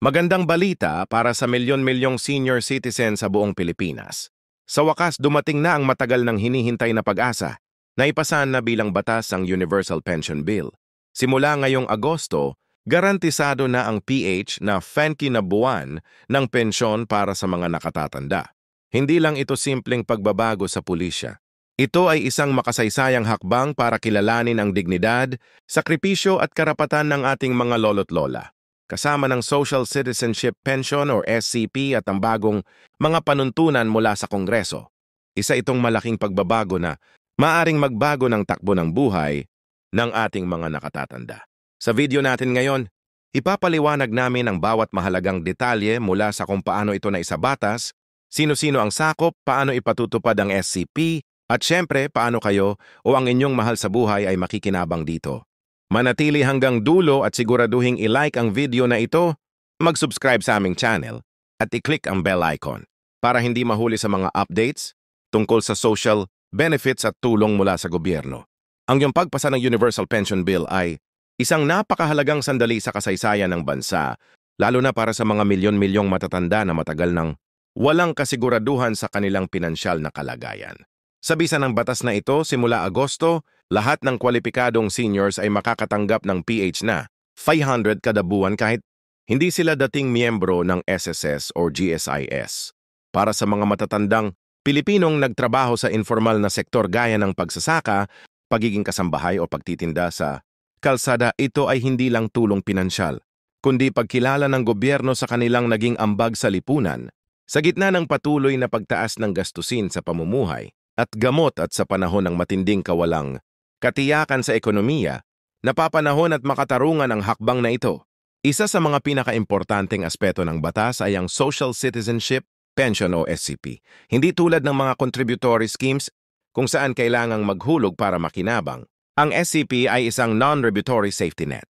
Magandang balita para sa milyon-milyong senior citizen sa buong Pilipinas. Sa wakas, dumating na ang matagal nang hinihintay na pag-asa. Naipasan na bilang batas ang Universal Pension Bill. Simula ngayong Agosto, garantisado na ang PH na fanki na buwan ng pensyon para sa mga nakatatanda. Hindi lang ito simpleng pagbabago sa pulisya. Ito ay isang makasaysayang hakbang para kilalanin ang dignidad, sakripisyo at karapatan ng ating mga lolo't lola. Kasama ng Social Citizenship Pension or SCP at ang bagong mga panuntunan mula sa Kongreso. Isa itong malaking pagbabago na maaring magbago ng takbo ng buhay ng ating mga nakatatanda. Sa video natin ngayon, ipapaliwanag namin ang bawat mahalagang detalye mula sa kung paano ito naisabatas, sino-sino ang sakop, paano ipatutupad ang SCP, at syempre paano kayo o ang inyong mahal sa buhay ay makikinabang dito. Manatili hanggang dulo at siguraduhing i-like ang video na ito, mag-subscribe sa aming channel, at i-click ang bell icon para hindi mahuli sa mga updates tungkol sa social benefits at tulong mula sa gobyerno. Ang iyong pagpasa ng Universal Pension Bill ay isang napakahalagang sandali sa kasaysayan ng bansa, lalo na para sa mga milyon-milyong matatanda na matagal nang walang kasiguraduhan sa kanilang pinansyal na kalagayan. Sa bisa ng batas na ito, simula Agosto, lahat ng kwalipikadong seniors ay makakatanggap ng PH na 500 kada buwan kahit hindi sila dating miyembro ng SSS o GSIS. Para sa mga matatandang Pilipinong nagtrabaho sa informal na sektor gaya ng pagsasaka, pagiging kasambahay o pagtitinda sa kalsada, ito ay hindi lang tulong pinansyal, kundi pagkilala ng gobyerno sa kanilang naging ambag sa lipunan, sa gitna ng patuloy na pagtaas ng gastusin sa pamumuhay at gamot at sa panahon ng matinding kawalang katiyakan sa ekonomiya, napapanahon at makatarungan ang hakbang na ito. Isa sa mga pinakaimportanteng aspeto ng batas ay ang Social Citizenship Pension o SCP. Hindi tulad ng mga contributory schemes kung saan kailangang maghulog para makinabang. Ang SCP ay isang non-retributory safety net.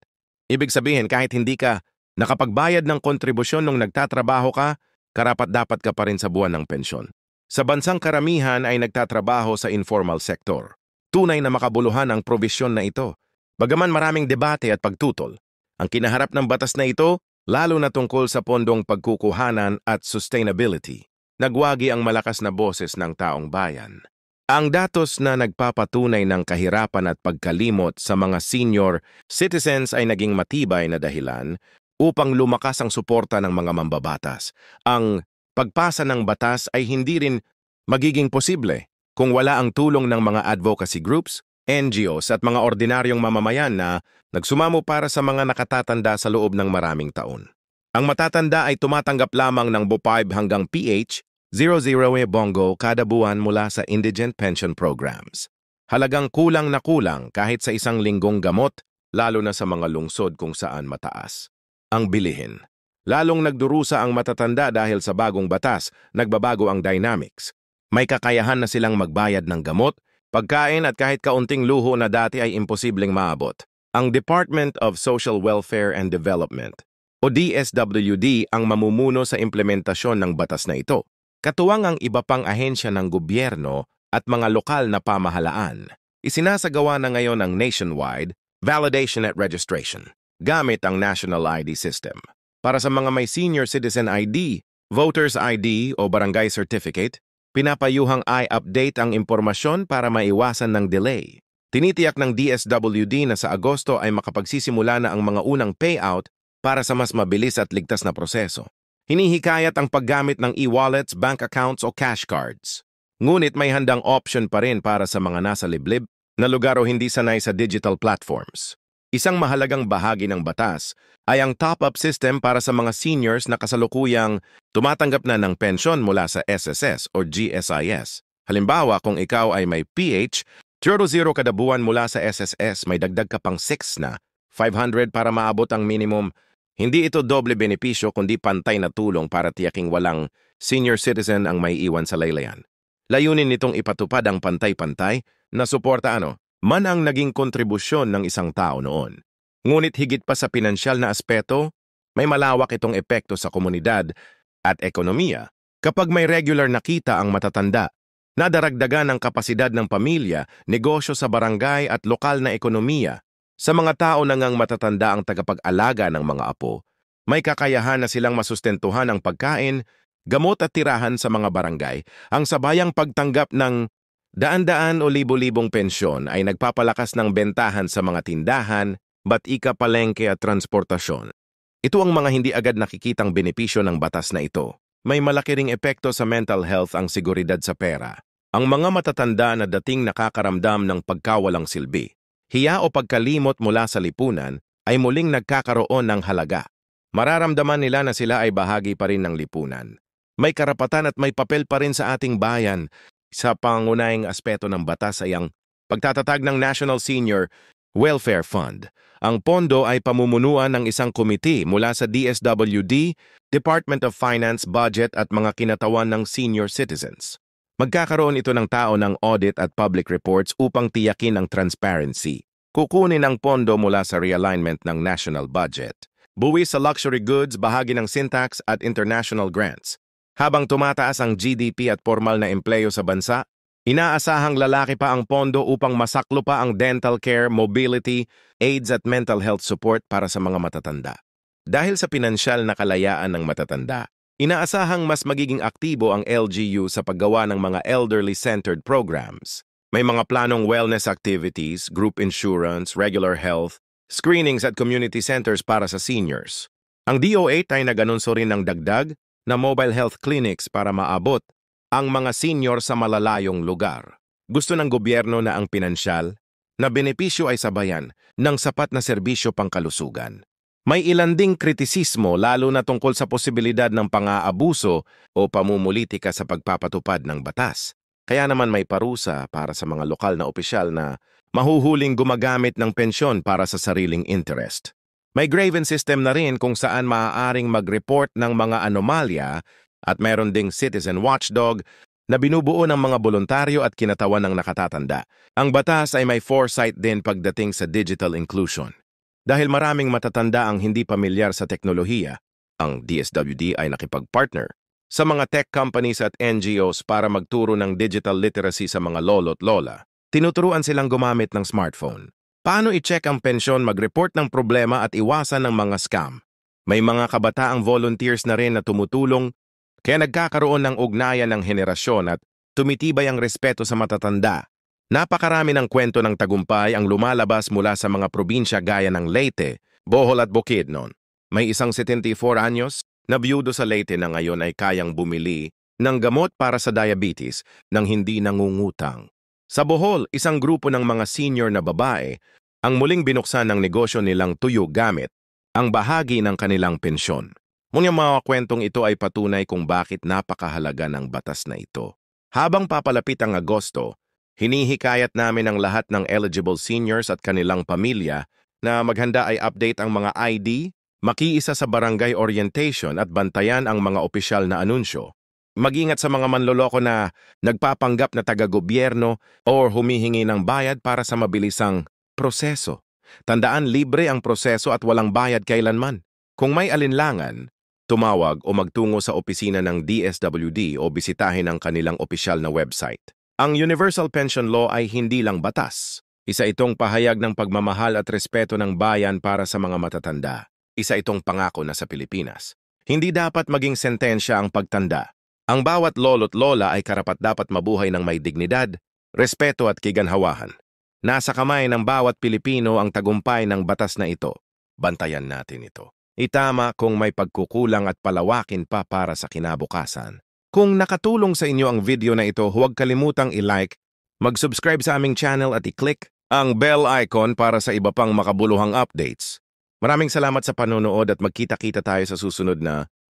Ibig sabihin kahit hindi ka nakapagbayad ng kontribusyon nung nagtatrabaho ka, karapat-dapat ka pa rin sa buwan ng pensyon. Sa bansang karamihan ay nagtatrabaho sa informal sector. Tunay na makabuluhan ang probisyon na ito. Bagaman maraming debate at pagtutol, ang kinaharap ng batas na ito, lalo na tungkol sa pondong pagkukuhanan at sustainability, nagwagi ang malakas na boses ng taong bayan. Ang datos na nagpapatunay ng kahirapan at pagkalimot sa mga senior citizens ay naging matibay na dahilan upang lumakas ang suporta ng mga mambabatas. Ang pagpasa ng batas ay hindi rin magiging posible kung wala ang tulong ng mga advocacy groups, NGOs at mga ordinaryong mamamayan na nagsumamo para sa mga nakatatanda sa loob ng maraming taon. Ang matatanda ay tumatanggap lamang ng BO5 hanggang PH 00 bongo kada buwan mula sa indigent pension programs. Halagang kulang na kulang kahit sa isang linggong gamot, lalo na sa mga lungsod kung saan mataas ang bilihin. Lalong nagdurusa ang matatanda dahil sa bagong batas, nagbabago ang dynamics. May kakayahan na silang magbayad ng gamot, pagkain at kahit kaunting luho na dati ay imposibleng maabot. Ang Department of Social Welfare and Development o DSWD ang mamumuno sa implementasyon ng batas na ito. Katuwang ang iba pang ahensya ng gobyerno at mga lokal na pamahalaan. Isinasagawa na ngayon ang nationwide validation at registration gamit ang National ID System. Para sa mga may Senior Citizen ID, Voter's ID o Barangay Certificate, pinapayuhang i-update ang impormasyon para maiwasan ng delay. Tinitiyak ng DSWD na sa Agosto ay makapagsisimula na ang mga unang payout para sa mas mabilis at ligtas na proseso. Hinihikayat ang paggamit ng e-wallets, bank accounts o cash cards. Ngunit may handang option pa rin para sa mga nasa liblib na lugar o hindi sanay sa digital platforms. Isang mahalagang bahagi ng batas ay ang top-up system para sa mga seniors na kasalukuyang tumatanggap na ng pensyon mula sa SSS o GSIS. Halimbawa, kung ikaw ay may PH, 00 kada buwan mula sa SSS, may dagdag ka pang 6 na 500 para maabot ang minimum. Hindi ito doble benepisyo kundi pantay na tulong para tiyaking walang senior citizen ang may iwan sa laylayan. Layunin nitong ipatupad ang pantay-pantay na suporta man ang naging kontribusyon ng isang tao noon. Ngunit higit pa sa pinansyal na aspeto, may malawak itong epekto sa komunidad at ekonomiya. Kapag may regular na kita ang matatanda, nadaragdagan ang kapasidad ng pamilya, negosyo sa barangay at lokal na ekonomiya. Sa mga tao na ngang matatanda ang tagapag-alaga ng mga apo, May kakayahan na silang masustentuhan ang pagkain, gamot at tirahan sa mga barangay. Ang sabayang pagtanggap ng daan-daan o libo-libong pensyon ay nagpapalakas ng bentahan sa mga tindahan, batika, palengke at transportasyon. Ito ang mga hindi agad nakikitang benepisyo ng batas na ito. May malaki ring epekto sa mental health ang seguridad sa pera. Ang mga matatanda na dating nakakaramdam ng pagkawalang silbi, hiya o pagkalimot mula sa lipunan ay muling nagkakaroon ng halaga. Mararamdaman nila na sila ay bahagi pa rin ng lipunan. May karapatan at may papel pa rin sa ating bayan. Sa pangunahing aspeto ng batas ay ang pagtatatag ng National Senior Welfare Fund. Ang pondo ay pamumunuan ng isang komite mula sa DSWD, Department of Finance, Budget at mga kinatawan ng senior citizens. Magkakaroon ito ng tao ng audit at public reports upang tiyakin ang transparency. Kukunin ang pondo mula sa realignment ng national budget. Buwis sa luxury goods, bahagi ng syntax at international grants. Habang tumataas ang GDP at formal na empleyo sa bansa, inaasahang lalaki pa ang pondo upang masaklo pa ang dental care, mobility, AIDS at mental health support para sa mga matatanda. Dahil sa pinansyal na kalayaan ng matatanda, inaasahang mas magiging aktibo ang LGU sa paggawa ng mga elderly-centered programs. May mga planong wellness activities, group insurance, regular health, screenings at community centers para sa seniors. Ang DO8 ay nag-anunso rin ng dagdag na mobile health clinics para maabot ang mga senior sa malalayong lugar. Gusto ng gobyerno na ang pinansyal na benepisyo ay sabayan ng sapat na serbisyo pangkalusugan. May ilan ding kritisismo lalo na tungkol sa posibilidad ng pang-aabuso o pamumulitika sa pagpapatupad ng batas. Kaya naman may parusa para sa mga lokal na opisyal na mahuhuling gumagamit ng pensyon para sa sariling interest. May grievance system na rin kung saan maaaring mag-report ng mga anomalya at meron ding citizen watchdog na binubuo ng mga voluntaryo at kinatawan ng nakatatanda. Ang batas ay may foresight din pagdating sa digital inclusion. Dahil maraming matatanda ang hindi pamilyar sa teknolohiya, ang DSWD ay nakipag-partner sa mga tech companies at NGOs para magturo ng digital literacy sa mga lolo't lola. Tinuturuan silang gumamit ng smartphone. Paano i-check ang pensyon, mag-report ng problema at iwasan ng mga scam? May mga kabataang volunteers na rin na tumutulong, kaya nagkakaroon ng ugnayan ng henerasyon at tumitibay ang respeto sa matatanda. Napakarami ng kwento ng tagumpay ang lumalabas mula sa mga probinsya gaya ng Leyte, Bohol at Bukidnon. May isang 74 anyos na biyudo sa Leyte na ngayon ay kayang bumili ng gamot para sa diabetes nang hindi nangungutang. Sa Bohol, isang grupo ng mga senior na babae ang muling binuksan ng negosyo nilang tuyo gamit ang bahagi ng kanilang pensyon. Ngunit mga kwentong ito ay patunay kung bakit napakahalaga ng batas na ito. Habang papalapit ang Agosto, hinihikayat namin ang lahat ng eligible seniors at kanilang pamilya na maghanda ay update ang mga ID, makiisa sa barangay orientation at bantayan ang mga opisyal na anunsyo. Mag-ingat sa mga manloloko na nagpapanggap na taga-gobyerno o humihingi ng bayad para sa mabilisang proseso. Tandaan, libre ang proseso at walang bayad kailanman. Kung may alinlangan, tumawag o magtungo sa opisina ng DSWD o bisitahin ang kanilang opisyal na website. Ang Universal Pension Law ay hindi lang batas. Isa itong pahayag ng pagmamahal at respeto ng bayan para sa mga matatanda. Isa itong pangako na sa Pilipinas. Hindi dapat maging sentensya ang pagtanda. Ang bawat lolo't lola ay karapat-dapat mabuhay ng may dignidad, respeto at kiganhawahan. Nasa kamay ng bawat Pilipino ang tagumpay ng batas na ito. Bantayan natin ito. Itama kung may pagkukulang at palawakin pa para sa kinabukasan. Kung nakatulong sa inyo ang video na ito, huwag kalimutang i-like, mag-subscribe sa aming channel at i-click ang bell icon para sa iba pang makabuluhang updates. Maraming salamat sa panonood at magkita-kita tayo sa susunod na